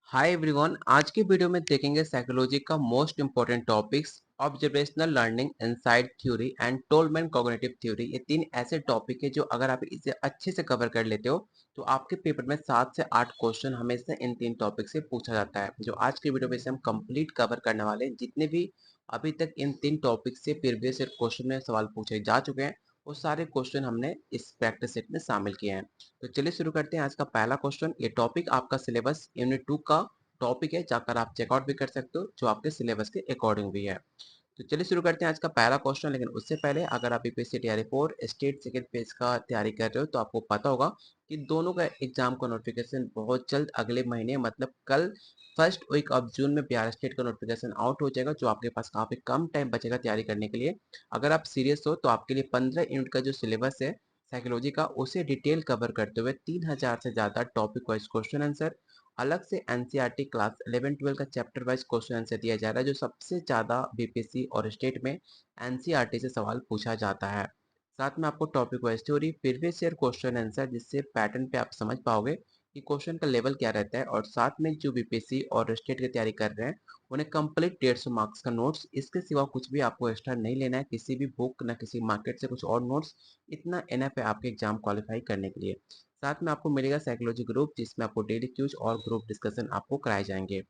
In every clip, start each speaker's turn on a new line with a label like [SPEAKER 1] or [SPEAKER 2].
[SPEAKER 1] Hi everyone. आज की video में देखेंगे साइकोलॉजी का most important topics observational learning, insight theory and Tolman cognitive theory. ये तीन ऐसे टॉपिक है जो अगर आप इसे अच्छे से कवर कर लेते हो तो आपके पेपर में 7 से 8 क्वेश्चन हमेशा इन तीन टॉपिक से पूछा जाता है। जो आज की वीडियो में से हम कंप्लीट कवर करने वाले हैं, जितने भी अभी तक इन तीन टॉपिक से प्रीवियस क्वेश्चन में सवाल पूछे जा चुके हैं, वो सारे क्वेश्चन हमने इस प्रैक्टिस सेट में शामिल किए हैं। तो चलिए शुरू करते हैं आज का पहला क्वेश्चन। ये टॉपिक आपका सिलेबस यूनिट 2 का टॉपिक है, जाकर आप चेकआउट भी कर सकते हो, जो आपके सिलेबस के अकॉर्डिंग भी है। तो चलिए शुरू करते हैं आज का पहला क्वेश्चन। लेकिन उससे पहले अगर आप यूपीएससी तैयारी 4 स्टेट सेकंड पेज का तैयारी कर रहे हो तो आपको पता होगा कि दोनों का एग्जाम का नोटिफिकेशन बहुत जल्द अगले महीने मतलब कल फर्स्ट वीक ऑफ जून में बिहार स्टेट का नोटिफिकेशन आउट हो जाएगा, जो आपके पास काफी कम टाइम बचेगा तैयारी करने के लिए। अगर आप सीरियस हो तो आपके लिए 15 यूनिट का जो सिलेबस है साइकोलॉजी का, उसे डिटेल कवर करते हुए 3000 से ज्यादा टॉपिक वाइज क्वेश्चन आंसर, अलग से एनसीईआरटी क्लास 11-12 का चैप्टर वाइज क्वेश्चन आंसर दिया जा रहा है, जो सबसे ज्यादा बीपीएससी और स्टेट में एनसीईआरटी से सवाल पूछा जाता है। साथ में आपको topic wise theory, previous year question answer, जिससे पैटर्न पे आप समझ पाओगे कि क्वेश्चन का लेवल क्या रहता है। और साथ में जो बीपीएससी और स्टेट की तैयारी कर रहे हैं उन्हें कंप्लीट 150 मार्क्स का नोट्स, इसके सिवा कुछ भी आपको एक्स्ट्रा नहीं लेना है, किसी भी बुक ना किसी मार्केट से कुछ और नोट्स। इतना एनफ है आपके एग्जाम क्वालिफाई करने के लिए। साथ में आपको मिलेगा साइकोलॉजी ग्रुप, जिसमें आपको डेली क्यूज और ग्रुप डिस्कशन आपको कराए जाएंगे।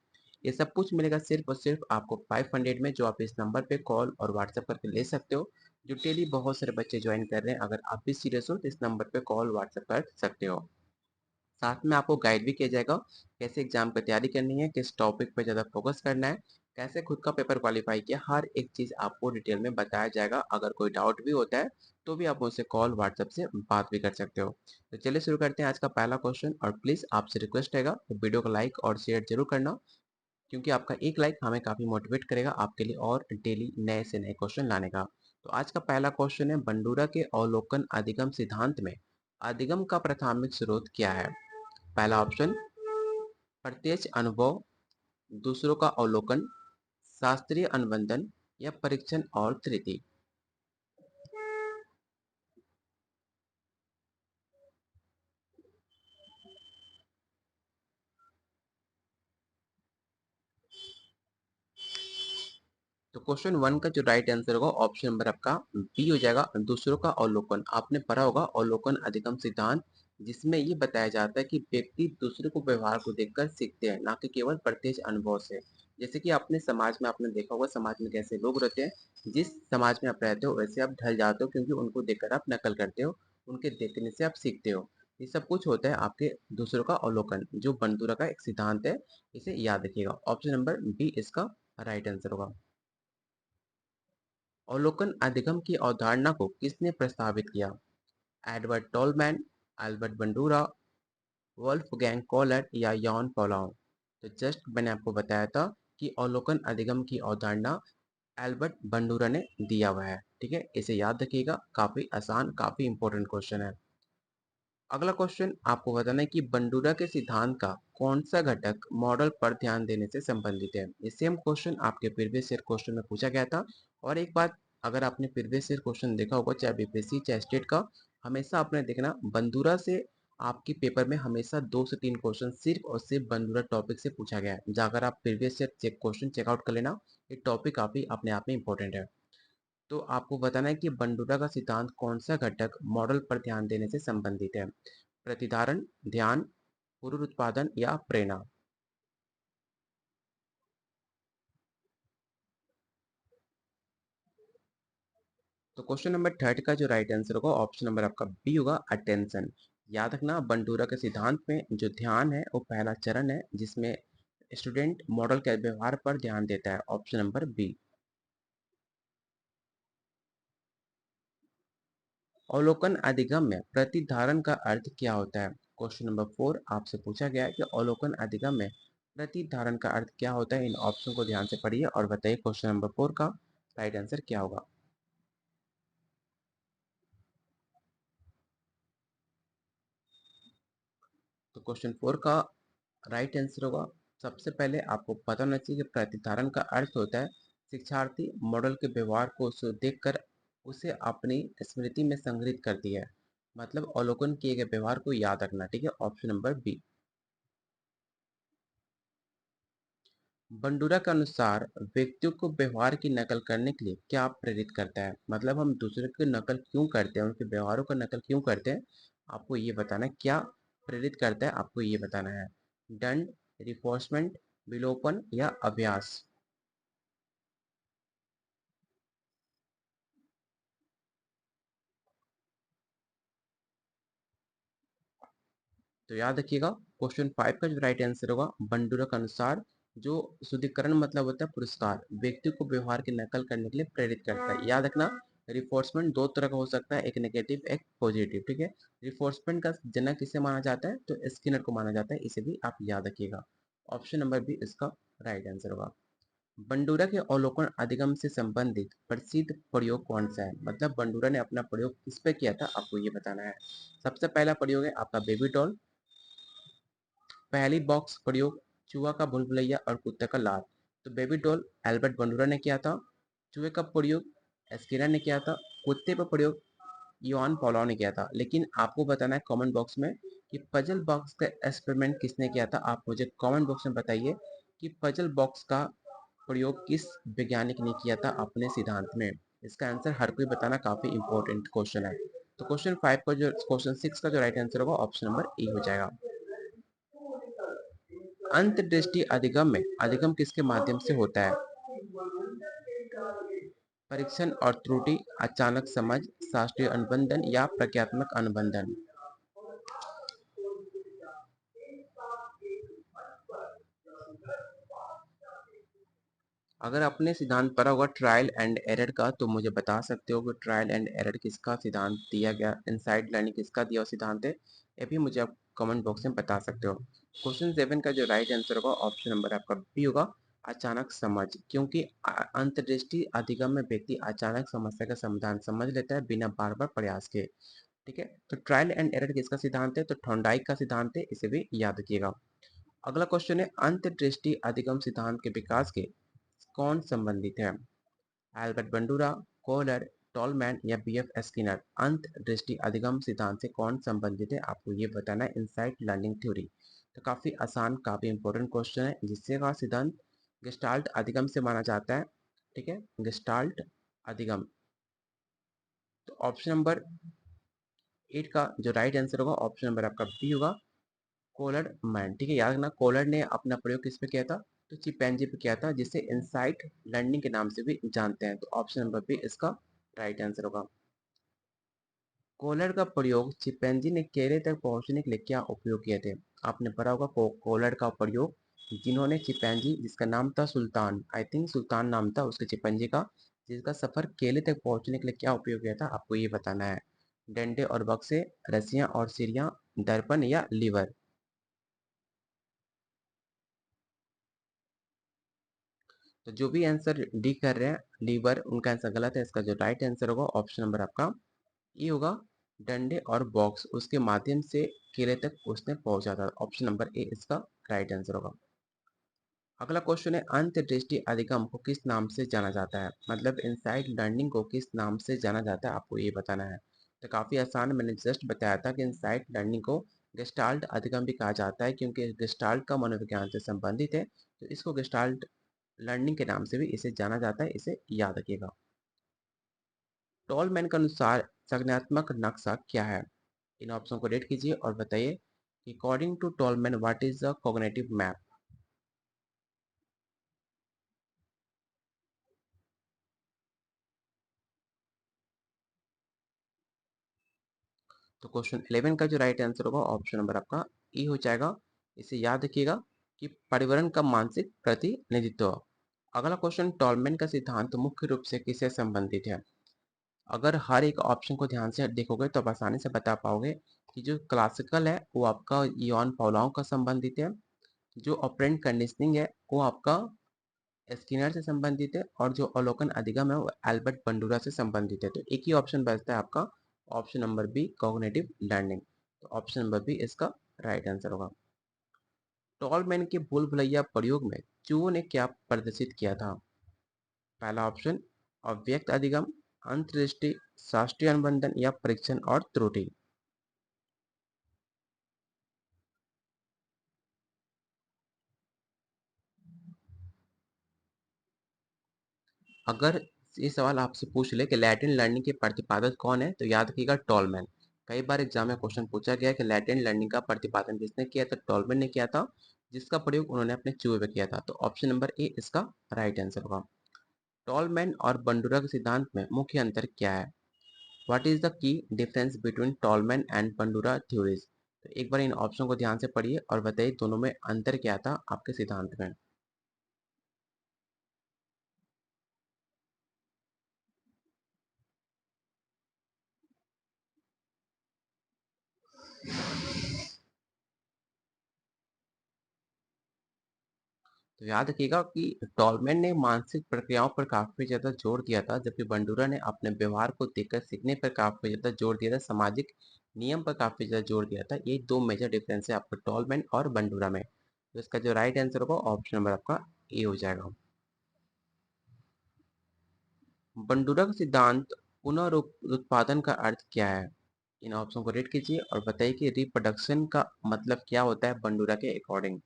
[SPEAKER 1] ये सब कुछ मिलेगा सिर्फ और सिर्फ आपको 500 में, जो आप इस नंबर पे कॉल और व्हाट्सएप करके ले सकते हो। जो डेली बहुत सारे बच्चे ज्वाइन कर रहे हैं, अगर आप भी सीरियस हो तो इस नंबर पे कॉल व्हाट्सएप कर सकते हो। साथ में आपको गाइड भी किया जाएगा कैसे एग्जाम की तैयारी करनी है, किस टॉपिक पे ज़्यादा फोकस करना है, कैसे खुद का पेपर क्वालिफाई किया, हर एक चीज़ आपको डिटेल में बताया जाएगा। अगर कोई डाउट भी होता है तो भी आप मुझसे कॉल व्हाट्सएप से बात भी कर सकते हो। तो चलिए शुरू करते हैं आज का पहला क्वेश्चन। और प्लीज़ आपसे रिक्वेस्ट रहेगा तो वीडियो को लाइक और शेयर जरूर करना, क्योंकि आपका एक लाइक हमें काफ़ी मोटिवेट करेगा आपके लिए और डेली नए से नए क्वेश्चन लाने का। तो आज का पहला क्वेश्चन है, बंडूरा के अवलोकन अधिगम सिद्धांत में अधिगम का प्राथमिक स्रोत क्या है? पहला ऑप्शन प्रत्यक्ष अनुभव, दूसरों का अवलोकन, शास्त्रीय अनुबंधन या परीक्षण और त्रुटि। तो क्वेश्चन वन का जो राइट आंसर होगा ऑप्शन नंबर आपका बी हो जाएगा, दूसरों का अवलोकन। आपने पढ़ा होगा अवलोकन अधिगम सिद्धांत, जिसमें ये बताया जाता है कि व्यक्ति दूसरे को व्यवहार को देखकर सीखते हैं, ना कि केवल प्रत्यक्ष अनुभव से। जैसे कि अपने समाज में आपने देखा होगा समाज में कैसे लोग रहते हैं, जिस समाज में आप रहते हो वैसे आप ढल जाते हो, क्योंकि उनको देखकर आप नकल करते हो, उनके देखने से आप सीखते हो। ये सब कुछ होता है आपके दूसरों का अवलोकन, जो बंदूरा का एक सिद्धांत है। इसे याद रखिएगा, ऑप्शन नंबर बी इसका राइट आंसर होगा। अवलोकन अधिगम की अवधारणा को किसने प्रस्तावित किया? Edward Tolman, Albert Bandura, Wolfgang Kohler या यॉन पोलाउ। तो जस्ट मैंने आपको बताया था कि अवलोकन अधिगम की अवधारणा एल्बर्ट बंडूरा ने दिया हुआ है। ठीक है, इसे याद रखिएगा, काफी आसान काफी इंपॉर्टेंट क्वेश्चन है। अगला क्वेश्चन आपको बताना है कि बंडूरा के सिद्धांत का कौन सा घटक मॉडल पर ध्यान देने से संबंधित है। ये सेम क्वेश्चन आपके प्रीवियस ईयर क्वेश्चन में पूछा गया था। और एक बात, अगर आपने प्रीवियस ईयर क्वेश्चन देखा होगा चाहे बीपीएससी चाहे स्टेट का, हमेशा आपने देखना बंदूरा से आपके पेपर में हमेशा 2 से 3 क्वेश्चन सिर्फ और सिर्फ बंदूरा टॉपिक से पूछा गया है। अगर आप previous year check question check out कर लेना, ये टॉपिक काफी अपने आप में इंपॉर्टेंट है। तो आपको बताना है कि बंडूरा का सिद्धांत कौन सा घटक मॉडल पर ध्यान देने से संबंधित है। प्रतिधारण, ध्यान, पुनरुत्पादन या प्रेरणा। तो क्वेश्चन नंबर थर्ड का जो राइट आंसर होगा ऑप्शन नंबर आपका बी होगा, अटेंशन। याद रखना बंडूरा के सिद्धांत में जो ध्यान है वो पहला चरण है, जिसमें स्टूडेंट मॉडल के व्यवहार पर ध्यान देता है, ऑप्शन नंबर बी। अवलोकन अधिगम में प्रतिधारण का अर्थ क्या होता है? क्वेश्चन नंबर 4 आपसे पूछा गया है कि अवलोकन अधिगम में प्रतिधारण का अर्थ क्या होता है। इन ऑप्शन को ध्यान से पढ़िए और बताइए क्वेश्चन नंबर 4 का राइट आंसर क्या होगा। तो क्वेश्चन 4 का राइट आंसर होगा, सबसे पहले आपको पता होना चाहिए कि प्रतिधारण का अर्थ होता है शिक्षार्थी मॉडल के व्यवहार को उसे देखकर उसे अपनी स्मृति में संग्रहित करती है, मतलब अवलोकन किए गए व्यवहार को याद रखना। ठीक है, ऑप्शन नंबर बी। बंडूरा के अनुसार व्यक्तियों को व्यवहार की नकल करने के लिए क्या प्रेरित करता है? मतलब हम दूसरे की नकल क्यों करते हैं, उनके व्यवहारों का नकल क्यों करते हैं, आपको ये बताना है। क्या प्रेरित करता है, आपको ये बताना है। दंड, रिफोर्समेंट, विलोपन या अभ्यास। तो याद रखिएगा, क्वेश्चन 5 का जो राइट आंसर होगा, बंडूरा के अनुसार जो शुद्धिकरण मतलब होता है पुरस्कार, व्यक्ति को व्यवहार की नकल करने के लिए प्रेरित करता है। याद रखना, रिफोर्समेंट दो तरह का हो सकता है, एक नेगेटिव एक पॉजिटिव, ठीक है। रिफोर्समेंट का जनक किसे माना जाता है, तो स्किनर को माना जाता है, इसे भी आप याद रखिएगा। ऑप्शन नंबर बी इसका राइट आंसर होगा। बंडूरा के अवलोकन अधिगम से संबंधित प्रसिद्ध प्रयोग कौन सा है? मतलब बंडूरा ने अपना प्रयोग किस पे किया था, आपको ये बताना है। सबसे पहला प्रयोग है आपका बेबी डॉल। पहली बॉक्स प्रयोग चूहा का भूलभुलैया और कुत्ते का लाल। तो बेबी डॉल एल्बर्ट बंडूरा ने किया था। चूहे का प्रयोग स्किनर ने किया था। कुत्ते पर प्रयोग योहान पॉलाउ ने किया था। लेकिन आपको बताना है कमेंट बॉक्स में कि पजल बॉक्स का एक्सपेरिमेंट किसने किया था। आप मुझे कमेंट बॉक्स में बताइए कि पजल बॉक्स का प्रयोग किस वैज्ञानिक ने किया था अपने सिद्धांत में। इसका आंसर हर कोई बताना, काफी इंपॉर्टेंट क्वेश्चन है। तो क्वेश्चन 5 का जो क्वेश्चन 6 का जो राइट आंसर होगा, ऑप्शन नंबर ए हो जाएगा। अंतर्दृष्टि अधिगम में अधिगम किसके माध्यम से होता है? परीक्षण और त्रुटि, अचानक समझ, शास्त्रीय अनुबंधन या प्रज्ञात्मक अनुबंधन। अगर आपने सिद्धांत पढ़ा होगा ट्रायल एंड एरर का, तो मुझे बता सकते हो कि ट्रायल एंड एरर किसका सिद्धांत दिया गया, इनसाइड लर्निंग किसका दिया हुआ सिद्धांत है, ये भी मुझे आप कमेंट बॉक्स में बता सकते हो। क्वेश्चन 7 का जो राइट आंसर होगा, ऑप्शन नंबर आपका बी होगा, अचानक समझ। क्योंकि अंतर्दृष्टि अधिगम में व्यक्ति अचानक समस्या का समाधान समझ लेता है बिना बार बार प्रयास के। ठीक है, तो ट्रायल एंड एरर किसका सिद्धांत है, तो थॉर्नडाइक का सिद्धांत है, इसे भी याद रखिएगा। अगला क्वेश्चन है, अंतर्दृष्टि अधिगम सिद्धांत के विकास के कौन संबंधित है? एल्बर्ट बंडूरा, कोहलर, टॉलमैन या बीएफ स्किनर। अंतर्दृष्टि अधिगम सिद्धांत से कौन संबंधित है, आपको ये बताना है। Insight learning theory. तो काफी आसान, काफी इंपॉर्टेंट क्वेश्चन है, जिससे का सिद्धांत गेस्टाल्ट अधिगम से माना जाता है। ठीक है, गेस्टाल्ट अधिगम। तो ऑप्शन नंबर 8 का जो राइट आंसर होगा, ऑप्शन नंबर आपका बी होगा, कोलर मैन। ठीक है, याद रखना, कोलर ने अपना प्रयोग किस पे किया था, तो चिंपैंजी पे किया था, जिसे इनसाइट लर्निंग के नाम से भी जानते हैं। तो ऑप्शन नंबर बी इसका राइट आंसर होगा। कोलर का प्रयोग चिंपैंजी ने केले तक पहुंचने के लिए क्या उपयोग किए थे? आपने पढ़ा होगा कोलर का प्रयोग, जिन्होंने चिंपैंजी, जिसका नाम था सुल्तान, आई थिंक सुल्तान नाम था उसके चिंपैंजी का, जिसका सफर केले तक पहुंचने के लिए क्या उपयोग किया था, आपको ये बताना है। डंडे और बक्से, रस्सियां और सीढ़ियां, दर्पण या लीवर। तो जो भी आंसर डी कर रहे हैं लीवर, उनका आंसर गलत है। इसका जो राइट आंसर होगा, ऑप्शन नंबर आपका ये होगा, डंडे और बॉक्स उसके माध्यम से किले तक उसने पहुंचा था। ऑप्शन नंबर ए इसका राइट आंसर होगा। अगला क्वेश्चन है, अंतर्दृष्टि अधिगम को किस नाम से जाना जाता है? मतलब इनसाइड लर्निंग को किस नाम से जाना जाता है, आपको ये बताना है। तो काफी आसान, मैंने जस्ट बताया था कि इनसाइड लर्निंग को गेस्टाल्ट अधिगम भी कहा जाता है, क्योंकि गेस्टाल्ट का मनोविज्ञान से संबंधित है, तो इसको गेस्टाल्ट लर्निंग के नाम से भी इसे जाना जाता है, इसे याद रखिएगा। टॉलमैन के अनुसार संज्ञानात्मक नक्शा क्या है? इन ऑप्शन को रेड कीजिए और बताइए कि according to Tolman what is the cognitive map. तो क्वेश्चन 11 का जो राइट आंसर होगा, ऑप्शन नंबर आपका ई हो जाएगा। इसे याद रखिएगा कि पर्यावरण का मानसिक प्रतिनिधित्व। अगला क्वेश्चन, टॉलमैन का सिद्धांत मुख्य रूप से किससे संबंधित है? अगर हर एक ऑप्शन को ध्यान से देखोगे तो आप आसानी से बता पाओगे कि जो क्लासिकल है वो आपका इवान पाउलाओ का संबंधित है, जो ऑपरेंट कंडीशनिंग है वो आपका स्किनर से संबंधित है, और जो अवलोकन अधिगम है वो एल्बर्ट बंडूरा से संबंधित है। तो एक ही ऑप्शन बचता है आपका, option number B, cognitive learning. तो ऑप्शन नंबर बी इसका राइट आंसर होगा। टॉलमैन के भूल भुलैया प्रयोग में चूहों ने क्या प्रदर्शित किया था? पहला ऑप्शन, अव्यक्त अधिगम, अंतर्दृष्टि, शास्त्रीय अनुबंधन या परीक्षण और त्रुटि। अगर ये सवाल आपसे पूछ ले कि लैटिन लर्निंग के प्रतिपादक कौन है, तो याद रखिएगा टॉलमैन। कई बार एग्जाम में क्वेश्चन पूछा गया है कि लैटिन लर्निंग का प्रतिपादन किसने किया, तो टॉलमैन ने किया था, जिसका प्रयोग उन्होंने अपने चूहे पे किया था। तो ऑप्शन नंबर ए इसका राइट आंसर होगा। टॉलमैन और बंडूरा के सिद्धांत में मुख्य अंतर क्या है? What is the key difference between tall man and Bandura theories? तो एक बार इन ऑप्शन को ध्यान से पढ़िए और बताइए दोनों में अंतर क्या था आपके सिद्धांत में। तो याद रखिएगा कि टॉलमैन ने मानसिक प्रक्रियाओं पर काफी ज्यादा जोर दिया था, जबकि बंडूरा ने अपने व्यवहार को देखकर सीखने पर काफी ज्यादा जोर दिया था, सामाजिक नियम पर काफी ज्यादा जोर दिया था। ये दो मेजर डिफरेंस है आपको टॉलमैन और बंडूरा में। तो इसका जो राइट आंसर होगा ऑप्शन नंबर आपका ए हो जाएगा। बंडूरा का सिद्धांत पुनरुत्पादन का अर्थ क्या है? इन ऑप्शन को रीड कीजिए और बताइए कि रिप्रोडक्शन का मतलब क्या होता है बंडूरा के अकॉर्डिंग।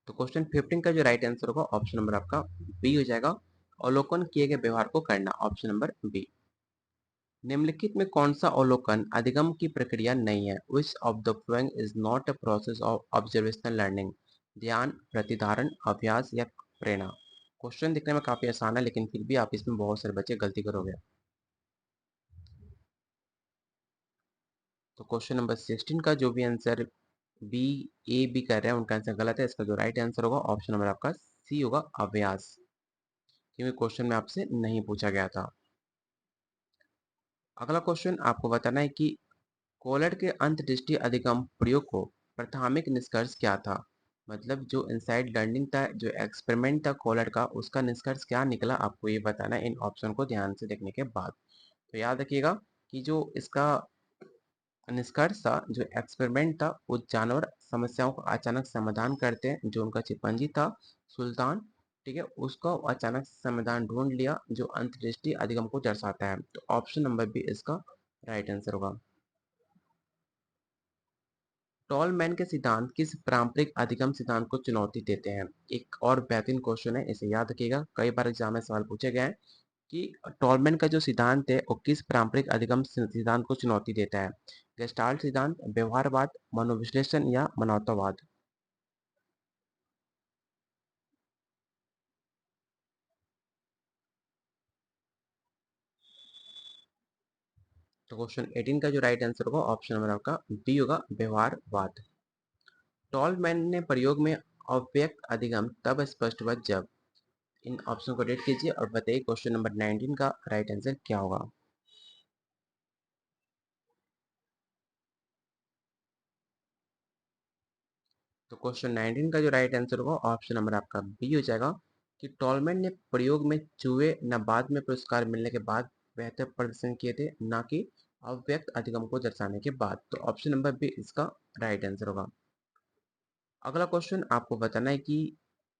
[SPEAKER 1] तो क्वेश्चन 15 का जो राइट आंसर होगा ऑप्शन नंबर आपका बी हो जाएगा। अवलोकन किए गए व्यवहार को करना, ऑप्शन नंबर बी। निम्नलिखित में कौन सा अवलोकन अधिगम की प्रक्रिया नहीं है? Which of the following is not a process of observational learning? ध्यान, प्रतिधारण, अभ्यास या प्रेरणा? क्वेश्चन दिखने में काफी आसान है, लेकिन फिर भी आप इसमें बहुत सारे बच्चे गलती करोगे। तो क्वेश्चन नंबर 16 का जो भी आंसर बी ए बी कर रहे हैं उनका आंसर गलत है। इसका जो राइट आंसर होगा ऑप्शन नंबर आपका सी होगा, अभ्यास, क्योंकि क्वेश्चन में आपसे नहीं पूछा गया था। अगला क्वेश्चन आपको बताना है कि कोलर के अंतर्दृष्टि अधिगम प्रयोग को प्राथमिक निष्कर्ष क्या था? मतलब जो इनसाइड लर्निंग था, जो एक्सपेरिमेंट था कोलर का, उसका निष्कर्ष क्या निकला, आपको ये बताना है इन ऑप्शन को ध्यान से देखने के बाद। तो याद रखिएगा कि जो इसका निष्कर्ष था, जो एक्सपेरिमेंट था, वो जानवर समस्याओं का अचानक समाधान करते हैं। जो उनका चिंपांजी था सुल्तान, ठीक है, उसका अचानक समाधान ढूंढ लिया, जो अंतर्दृष्टि अधिगम को दर्शाता है। तो ऑप्शन नंबर बी इसका राइट आंसर होगा। टॉलमैन के सिद्धांत किस पारंपरिक अधिगम सिद्धांत को चुनौती देते हैं? एक और बेहतरीन क्वेश्चन है, इसे याद रखिएगा, कई बार एग्जाम में सवाल पूछे गए हैं कि टॉलमैन का जो सिद्धांत है वो किस पारंपरिक अधिगम सिद्धांत को चुनौती देता है? गेस्टाल्ट सिद्धांत, व्यवहारवाद, मनोविश्लेषण या मानवतावाद? तो क्वेश्चन 18 का जो राइट आंसर होगा ऑप्शन नंबर आपका बी होगा, व्यवहारवाद। टॉलमैन ने प्रयोग में अव्यक्त अधिगम तब स्पष्ट हुआ जब। इन ऑप्शन को रेड कीजिए और बताइए क्वेश्चन नंबर 19 का राइट आंसर क्या होगा। तो क्वेश्चन 19 का जो राइट आंसर होगा ऑप्शन नंबर आपका बी हो जाएगा कि टॉलमैन ने प्रयोग में चूहे न बाद में पुरस्कार मिलने के बाद बेहतर प्रदर्शन किए थे, ना कि अव्यक्त अधिगम को दर्शाने के बाद। तो ऑप्शन नंबर बी इसका राइट आंसर होगा। अगला क्वेश्चन आपको बताना है कि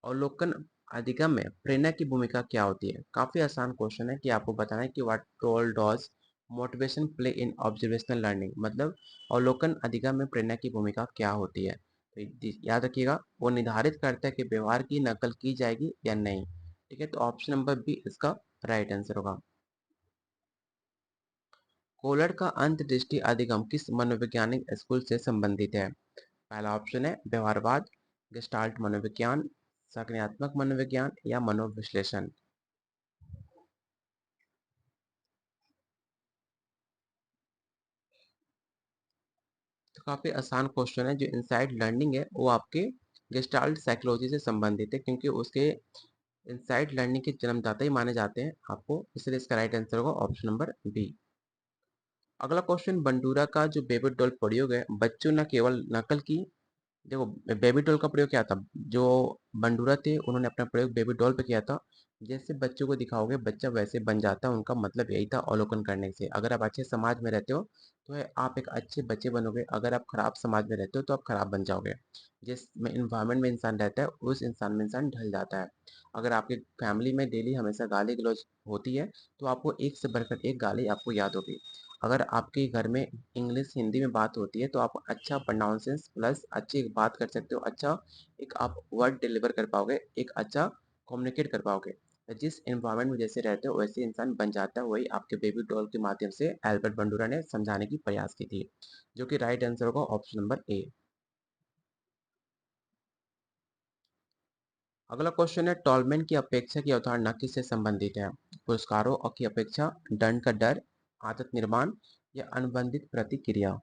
[SPEAKER 1] अवलोकन अधिगम में प्रेरणा की भूमिका क्या होती है? काफी आसान क्वेश्चन है कि आपको बताना है कि what role does motivation play in observational learning? मतलब अवलोकन अधिगम में प्रेरणा की भूमिका क्या होती है? तो याद रखिएगा, वो निर्धारित करता है कि व्यवहार की नकल की जाएगी या नहीं। ठीक है, तो ऑप्शन नंबर बी इसका राइट आंसर होगा। कोलर का अंतर्दृष्टि अधिगम किस मनोवैज्ञानिक स्कूल से संबंधित है? पहला ऑप्शन है व्यवहारवाद, गेस्टाल्ट मनोविज्ञान, संज्ञानात्मक मनोविज्ञान या मनोविश्लेषण? तो काफी आसान क्वेश्चन है। जो इनसाइड लर्निंग है वो आपके गेस्टाल्ट साइकोलॉजी से संबंधित है, क्योंकि उसके इनसाइड लर्निंग के जन्मदाता ही माने जाते हैं आपको, इसलिए इसका राइट आंसर होगा ऑप्शन नंबर बी। अगला क्वेश्चन, बंडूरा का जो बेबी डॉल प्रयोग है, बच्चों न केवल नकल की। देखो, बेबी डॉल का प्रयोग क्या था? जो बंडूरा थे उन्होंने अपना प्रयोग बेबी डॉल पे किया था, जैसे बच्चों को दिखाओगे बच्चा वैसे बन जाता है, उनका मतलब यही था अवलोकन करने से। अगर आप अच्छे समाज में रहते हो तो आप एक अच्छे बच्चे बनोगे, अगर आप खराब समाज में रहते हो तो आप खराब बन जाओगे। जिस में इन्वायरमेंट में इंसान रहता है उस इंसान में इंसान ढल जाता है। अगर आपके फैमिली में डेली हमेशा गाली गलौज होती है तो आपको एक से बढ़कर एक गाली आपको याद होगी। अगर आपके घर में इंग्लिश हिंदी में बात होती है तो आप अच्छा प्रोनाउंसिएशन प्लस अच्छी बात कर सकते हो, अच्छा एक आप वर्ड डिलीवर कर पाओगे, एक अच्छा कम्युनिकेट कर पाओगे। जिस एनवायरनमेंट में जैसे रहते हो वैसे इंसान बन जाता है। वही आपके बेबी डॉल के माध्यम से एल्बर्ट बंडूरा ने समझाने की प्रयास की थी, जो कि राइट आंसर होगा ऑप्शन नंबर ए। अगला क्वेश्चन है, टॉलमैन की अपेक्षा की अवधारणा किससे संबंधित है? पुरस्कारों और की अपेक्षा, दंड का डर, आदत निर्माण या अनुबंधित प्रतिक्रिया।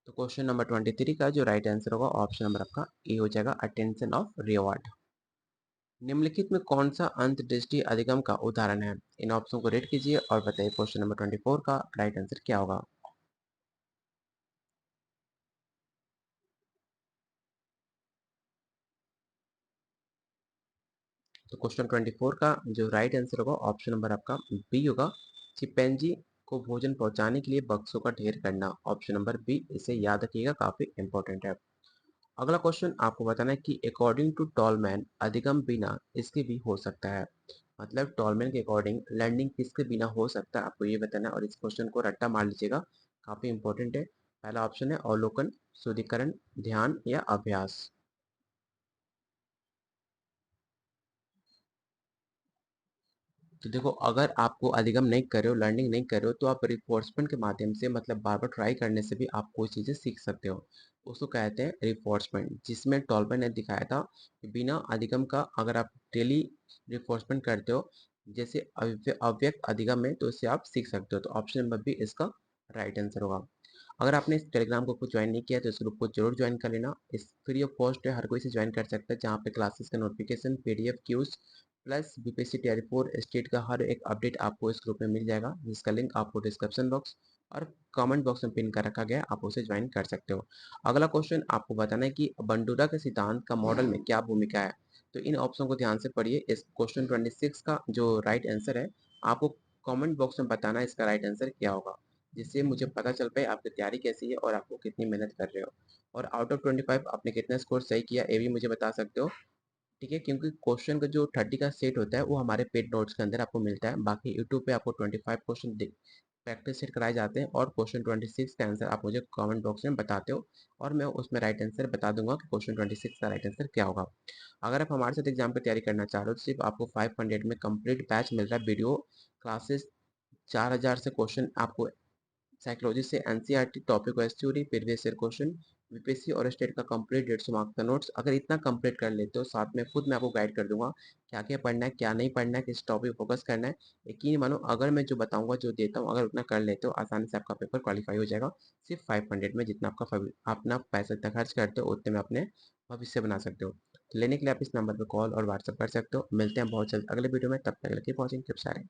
[SPEAKER 1] तो क्वेश्चन नंबर 23 का जो राइट आंसर होगा ऑप्शन नंबर आपका ए हो जाएगा, अटेंशन ऑफ रिवॉर्ड। निम्नलिखित में कौन सा अंतर्दृष्टि अधिगम का उदाहरण है? इन ऑप्शन को रेड कीजिए और बताइए क्वेश्चन नंबर 24 का राइट आंसर क्या होगा। तो क्वेश्चन 24 का जो राइट आंसर होगा ऑप्शन नंबर आपका बी होगा, चिंपैंजी को भोजन पहुंचाने के लिए बक्सों का ढेर करना। ऑप्शन नंबर बी, इसे याद रखिएगा, काफी इंपॉर्टेंट है। अगला क्वेश्चन आपको बताना है कि अकॉर्डिंग टू टॉलमैन अधिगम बिना इसके भी हो सकता है। मतलब टॉलमैन के अकॉर्डिंग लर्निंग किसके बिना हो सकता है आपको ये बताना है, और इस क्वेश्चन को रट्टा मार लीजिएगा, काफी इंपॉर्टेंट है। पहला ऑप्शन है अवलोकन, शुद्धिकरण, ध्यान या अभ्यास। तो देखो, अगर आपको अधिगम नहीं कर रहे हो, लर्निंग नहीं कर रहे हो, तो आप रिफोर्समेंट के माध्यम से मतलब बार बार ट्राई करने से भी आप कोई चीज़ें सीख सकते हो। उसको कहते हैं रिफोर्समेंट, जिसमें टॉलमैन ने दिखाया था कि बिना अधिगम का अगर आप डेली रिफोर्समेंट करते हो, जैसे अव्यक्त अधिगम है, तो इससे आप सीख सकते हो। तो ऑप्शन नंबर बी इसका राइट आंसर होगा। अगर आपने इस टेलीग्राम ग्रुप को ज्वाइन नहीं किया तो इस ग्रुप को जरूर ज्वाइन कर लेना। इस फ्री ऑफ कॉस्ट है, हर कोई से ज्वाइन कर सकता है, जहाँ पे क्लासेस का notification, PDF, quiz plus BPSC TRE 4 state का हर एक अपडेट आपको इस ग्रुप में मिल जाएगा, जिसका लिंक आपको डिस्क्रिप्शन बॉक्स और कमेंट बॉक्स में पिन कर रखा गया है, आप उसे ज्वाइन कर सकते हो। अगला क्वेश्चन आपको बताना है कि बंडूरा के सिद्धांत का मॉडल में क्या भूमिका है? तो इन ऑप्शन को ध्यान से पढ़िए। इस क्वेश्चन 26 का जो राइट आंसर है, आपको कमेंट बॉक्स में बताना है इसका राइट आंसर क्या होगा, जिससे मुझे पता चल पाए आपकी तैयारी कैसी है और आपको कितनी मेहनत कर रहे हो। और आउट ऑफ 25 आपने कितना स्कोर सही किया ये भी मुझे बता सकते हो। ठीक है, क्योंकि क्वेश्चन का जो 30 का सेट होता है वो हमारे पेड नोट्स के अंदर आपको मिलता है। बाकी यूट्यूब पे आपको 25 क्वेश्चन प्रैक्टिस सेट कराए जाते हैं, और क्वेश्चन 26 का आंसर आप मुझे कमेंट बॉक्स में बताते हो, और मैं उसमें राइट आंसर बता दूंगा कि क्वेश्चन 26 का राइट आंसर क्या होगा। अगर आप हमारे साथ एग्जाम की तैयारी करना चाह रहे हो तो सिर्फ आपको 500 में कंप्लीट बैच मिल रहा है, वीडियो क्लासेस, 4000 से क्वेश्चन आपको साइकोलॉजी से NCERT topic wise theory, previous year question, BPSC और स्टेट का कंप्लीट 150 मार्क्स का नोट्स। अगर इतना कंप्लीट कर लेते हो, साथ में खुद मैं आपको गाइड कर दूंगा क्या क्या पढ़ना है, क्या नहीं पढ़ना है, किस टॉपिक फोकस करना है। यकीन मानो, अगर मैं जो बताऊंगा, जो देता हूँ, अगर उतना कर लेते हो, आसानी से आपका पेपर क्वालिफाई हो जाएगा। सिर्फ 500 में, जितना आपका अपना पैसा इतना खर्च करते हो उतने में अपने भविष्य बना सकते हो। तो लेने के लिए आप इस नंबर पर कॉल और व्हाट्सअप कर सकते हो। मिलते हैं बहुत जल्द अगले वीडियो में, तब तक के लिए कीप वॉचिंग, कीप शेयरिंग।